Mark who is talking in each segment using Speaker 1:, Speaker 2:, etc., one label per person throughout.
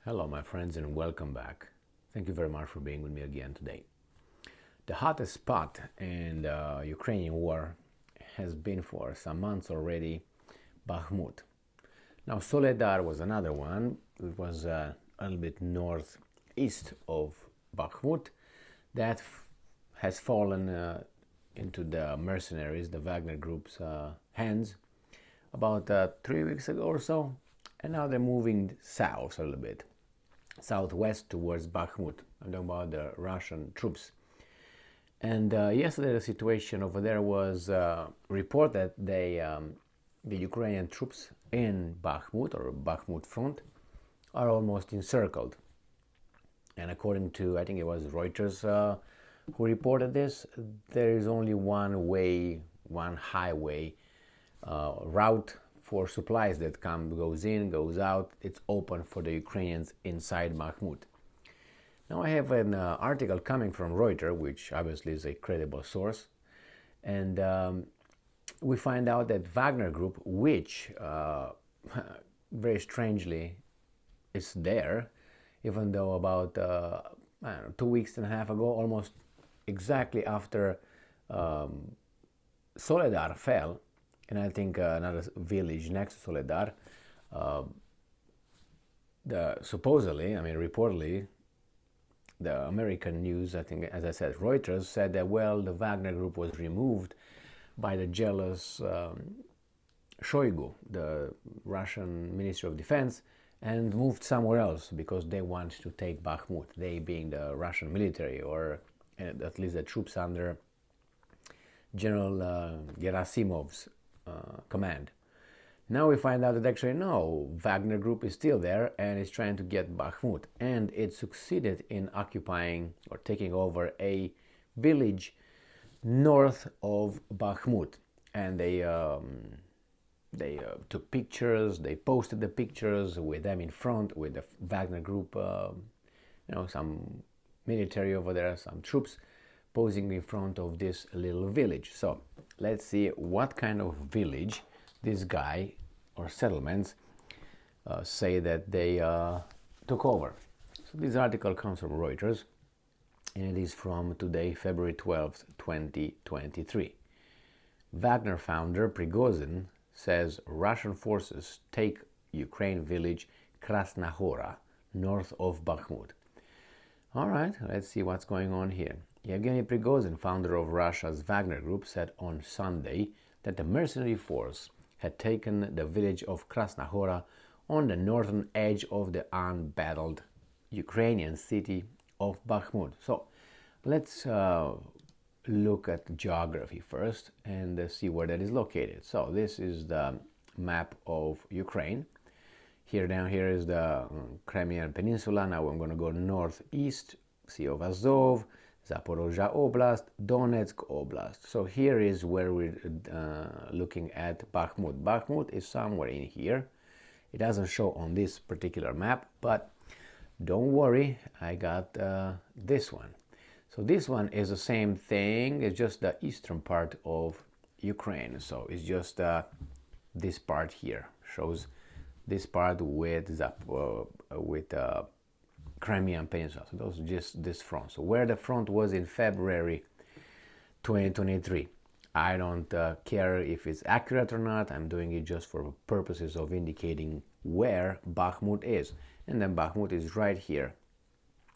Speaker 1: Hello, my friends, and welcome back. Thank you very much for being with me again today. The hottest spot in the Ukrainian war has been for some months already Bakhmut. Now, Soledar was another one. It was a little bit northeast of Bakhmut that has fallen into the mercenaries, the Wagner group's hands about 3 weeks ago or so. And now they're moving south a little bit, southwest towards Bakhmut. I'm talking about the Russian troops. And yesterday the situation over there was report that the Ukrainian troops in Bakhmut or Bakhmut front are almost encircled. And according to, I think it was Reuters who reported this, there is only one way, one highway route for supplies that goes in, goes out. It's open for the Ukrainians inside Bakhmut. Now I have an article coming from Reuters, which obviously is a credible source, and we find out that Wagner Group, which very strangely is there, even though about 2 weeks and a half ago, almost exactly after Soledar fell, and I think another village next to Soledar, reportedly, the American news, I think, as I said, Reuters said that, well, the Wagner Group was removed by the jealous Shoigu, the Russian Minister of Defense, and moved somewhere else because they want to take Bakhmut, they being the Russian military, or at least the troops under General Gerasimov's command. Now we find out that actually no, Wagner Group is still there and is trying to get Bakhmut, and it succeeded in occupying or taking over a village north of Bakhmut, and they took pictures, they posted the pictures with them in front, with the Wagner Group, some military over there, some troops posing in front of this little village. So let's see what kind of village this guy or settlements say that they took over. So this article comes from Reuters, and it is from today, February 12th, 2023. Wagner founder Prigozhin says Russian forces take Ukraine village Krasna Hora, north of Bakhmut. All right, let's see what's going on here. Yevgeny Prigozhin, founder of Russia's Wagner Group, said on Sunday that the mercenary force had taken the village of Krasna Hora on the northern edge of the unbattled Ukrainian city of Bakhmut. So let's look at geography first and see where that is located. So this is the map of Ukraine. Down here is the Crimean Peninsula. Now I'm going to go northeast, Sea of Azov, Zaporozhye Oblast, Donetsk Oblast. So here is where we're looking at Bakhmut. Bakhmut is somewhere in here. It doesn't show on this particular map, but don't worry, I got this one. So this one is the same thing, it's just the eastern part of Ukraine. So it's just this part here, shows this part with Crimean Peninsula. So those are just this front. So where the front was in February 2023. I don't care if it's accurate or not. I'm doing it just for purposes of indicating where Bakhmut is. And then Bakhmut is right here.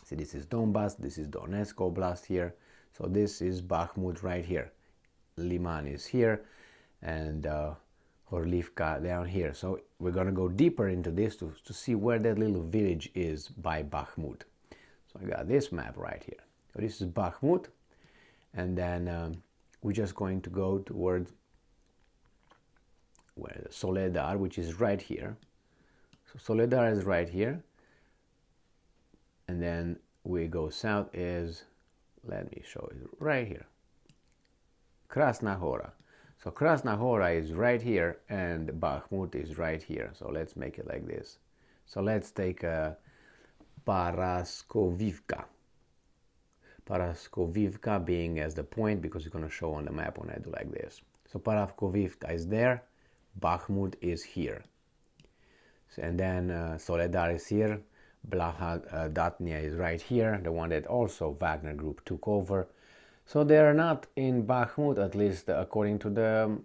Speaker 1: See, this is Donbass, this is Donetsk Oblast here. So this is Bakhmut right here. Liman is here, and Horlivka down here. So we're going to go deeper into this to see where that little village is by Bakhmut. So I got this map right here. So this is Bakhmut, and then we're just going to go towards where the Soledar, which is right here. So Soledar is right here, and then we go south is, let me show you right here, Krasna Hora. So Krasna Hora is right here and Bakhmut is right here. So let's make it like this. So let's take Paraskovivka. Paraskovivka being as the point because it's going to show on the map when I do like this. So Paraskovivka is there, Bakhmut is here. And then Soledar is here, Blahadatnia is right here, the one that also Wagner Group took over. So they are not in Bakhmut, at least according to the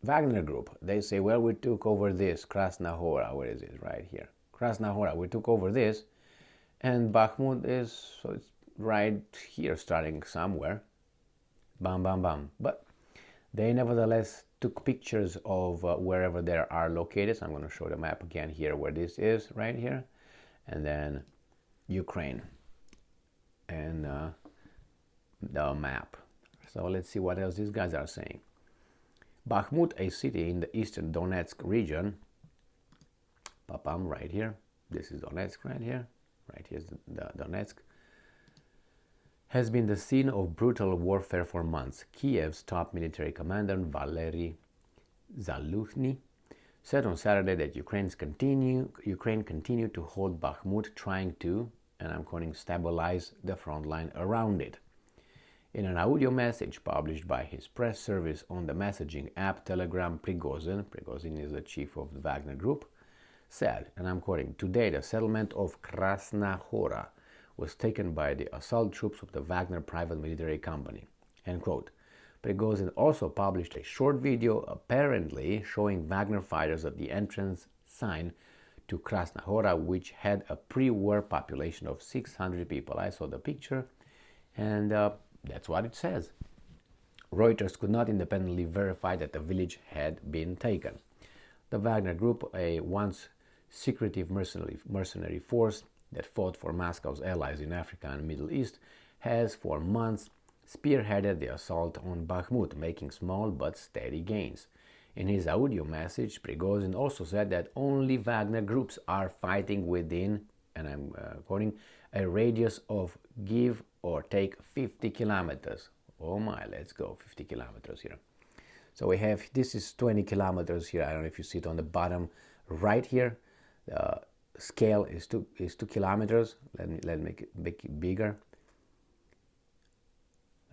Speaker 1: Wagner Group. They say, well, we took over this, Krasna Hora, where is it? Right here. Krasna Hora, we took over this, and Bakhmut is, so it's right here, starting somewhere. Bam, bam, bam. But they nevertheless took pictures of wherever they are located. So I'm going to show the map again here, where this is, right here. And then Ukraine. And the map. So let's see what else these guys are saying. Bakhmut, a city in the eastern Donetsk region. Papam, right here. This is Donetsk right here. Right here's the Donetsk. Has been the scene of brutal warfare for months. Kiev's top military commander, Valery Zaluchny, said on Saturday that Ukraine continued to hold Bakhmut, trying to, and I'm quoting, stabilize the front line around it. In an audio message published by his press service on the messaging app Telegram, Prigozhin is the chief of the Wagner Group, said, and I'm quoting, today the settlement of Krasna Hora was taken by the assault troops of the Wagner private military company, end quote. Prigozhin also published a short video apparently showing Wagner fighters at the entrance sign to Krasna Hora, which had a pre-war population of 600 people. I saw the picture, and that's what it says. Reuters could not independently verify that the village had been taken. The Wagner Group, a once secretive mercenary force that fought for Moscow's allies in Africa and Middle East, has for months spearheaded the assault on Bakhmut, making small but steady gains. In his audio message, Prigozhin also said that only Wagner groups are fighting within, and I'm quoting, a radius of give or take 50 kilometers. Oh my, let's go, 50 kilometers here. So we have, this is 20 kilometers here. I don't know if you see it on the bottom right here. The scale is 2 kilometers. Let me make it bigger.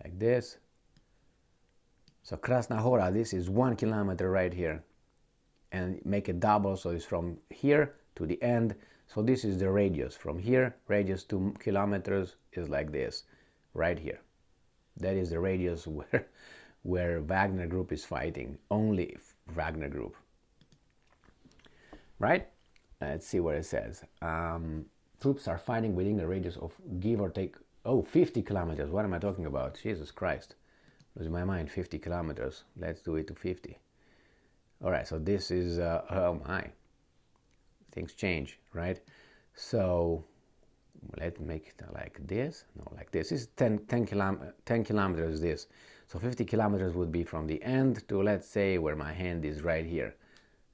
Speaker 1: Like this. So Krasna Hora, this is 1 kilometer right here. And make it double, so it's from here to the end. So this is the radius. From here, radius 2 kilometers is like this, right here. That is the radius where Wagner Group is fighting. Only Wagner Group. Right? Let's see what it says. Troops are fighting within a radius of give or take, 50 kilometers. What am I talking about? Jesus Christ. Losing my mind, 50 kilometers. Let's do it to 50. All right, so this is, oh my. Things change, right? So let's make it like this. No, like this. This is 10 kilometers this. So 50 kilometers would be from the end to, let's say, where my hand is right here.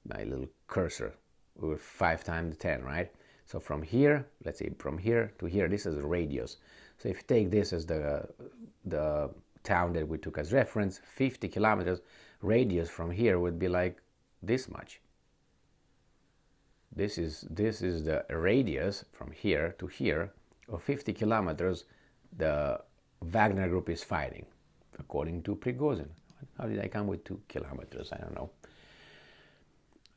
Speaker 1: My little cursor. With 5 times 10, right? So from here, let's say from here to here, this is a radius. So if you take this as the town that we took as reference, 50 kilometers, radius from here would be like this much. This is the radius from here to here of 50 kilometers the Wagner Group is fighting, according to Prigozhin. How did I come with 2 kilometers? I don't know.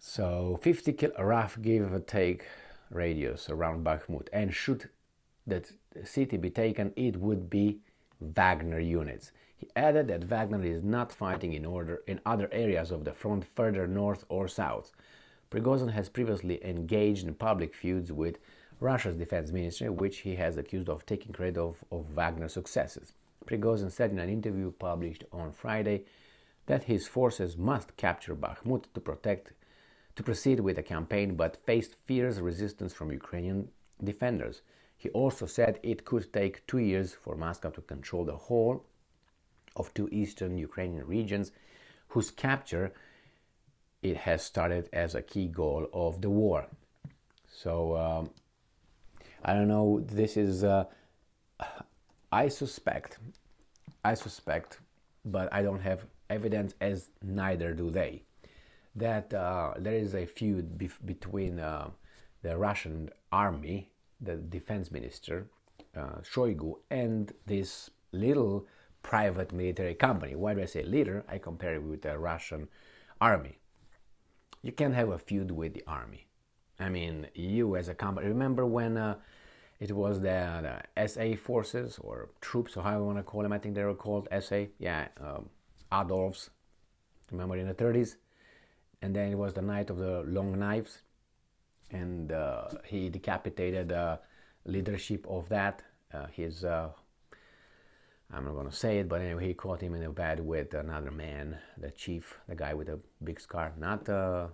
Speaker 1: So 50 rough give or take radius around Bakhmut, and should that city be taken, it would be Wagner units. He added that Wagner is not fighting in other areas of the front further north or south. Prigozhin has previously engaged in public feuds with Russia's defense ministry, which he has accused of taking credit of Wagner's successes. Prigozhin said in an interview published on Friday that his forces must capture Bakhmut to proceed with the campaign, but faced fierce resistance from Ukrainian defenders. He also said it could take 2 years for Moscow to control the whole of 2 eastern Ukrainian regions, whose capture it has started as a key goal of the war. So I don't know. This is I suspect, but I don't have evidence, as neither do they, that there is a feud between the Russian army, the defense minister, Shoigu, and this little private military company. Why do I say little? I compare it with the Russian army. You can have a feud with the army. I mean, you as a company, remember when it was the SA forces or troops, or how you want to call them? I think they were called SA. Yeah, Adolf's. Remember in the 30s? And then it was the night of the long knives, and he decapitated the leadership of that. I'm not gonna say it, but anyway, he caught him in a bed with another man, the chief, the guy with a big scar, not the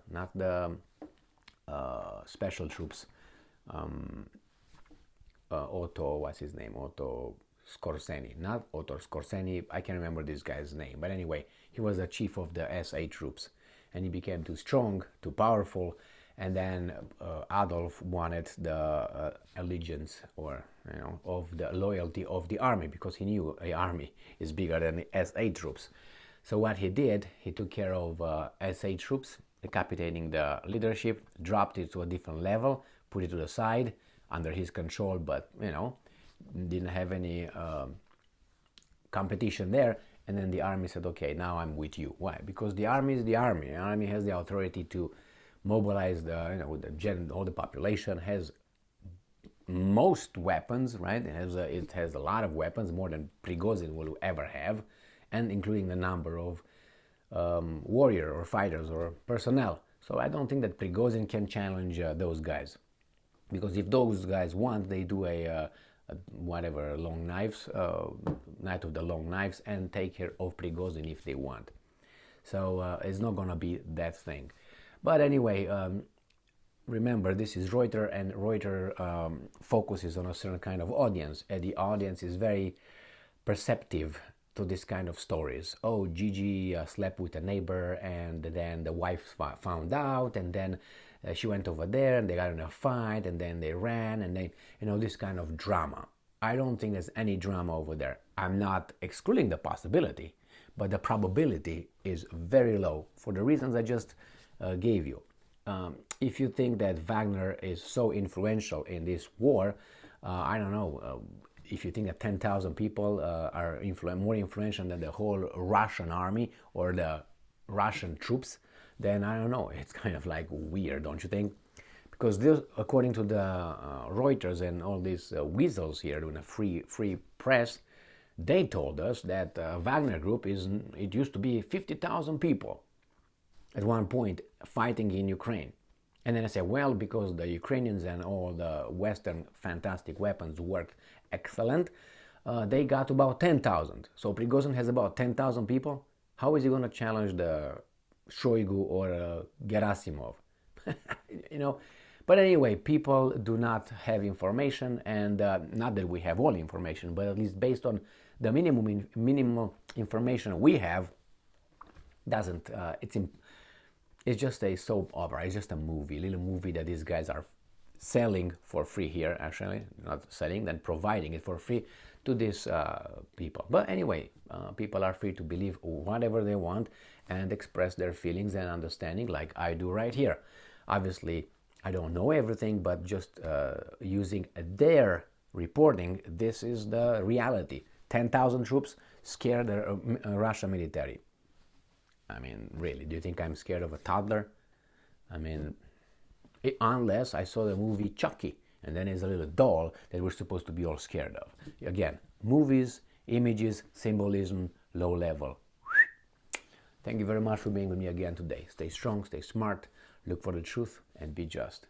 Speaker 1: special troops. Otto, what's his name? Otto Scorseni, not Otto Scorseni. I can't remember this guy's name, but anyway, he was the chief of the SA troops, and he became too strong, too powerful, and then Adolf wanted the allegiance, or of the loyalty of the army, because he knew the army is bigger than the SA troops. So what he did, he took care of SA troops, decapitating the leadership, dropped it to a different level, put it to the side under his control, but didn't have any competition there. And then the army said, okay, now I'm with you. Why? Because the army is the army. The army has the authority to mobilize all the population, has most weapons, right? It has a lot of weapons, more than Prigozhin will ever have, and including the number of warrior or fighters or personnel. So I don't think that Prigozhin can challenge those guys, because if those guys want, they do a whatever long knives, night of the long knives, and take care of Prigozhin if they want. So it's not gonna be that thing. But anyway, remember, this is Reuters, and Reuters focuses on a certain kind of audience, and the audience is very perceptive to this kind of stories. Oh, Gigi slept with a neighbor, and then the wife found out, and then she went over there, and they got in a fight, and then they ran, and then, this kind of drama. I don't think there's any drama over there. I'm not excluding the possibility, but the probability is very low for the reasons I just gave you. If you think that Wagner is so influential in this war, I don't know, if you think that 10,000 people are more influential than the whole Russian army or the Russian troops, then I don't know, it's kind of like weird, don't you think? Because this, according to the Reuters and all these weasels here doing a free press, they told us that Wagner group it used to be 50,000 people at one point fighting in Ukraine. And then I said, well, because the Ukrainians and all the Western fantastic weapons worked excellent, they got about 10,000. So Prigozhin has about 10,000 people. How is he going to challenge the Shoigu or Gerasimov? But anyway, people do not have information, and not that we have all information, but at least based on the minimum information we have, it's just a soap opera. It's just a little movie that these guys are selling for free here, actually. Not selling, then providing it for free to these people. But anyway, people are free to believe whatever they want and express their feelings and understanding, like I do right here. Obviously, I don't know everything, but just using their reporting, this is the reality. 10,000 troops scared the Russian military. I mean, really, do you think I'm scared of a toddler? I mean, unless I saw the movie Chucky, and then there's a little doll that we're supposed to be all scared of. Again, movies, images, symbolism, low level. Thank you very much for being with me again today. Stay strong, stay smart, look for the truth, and be just.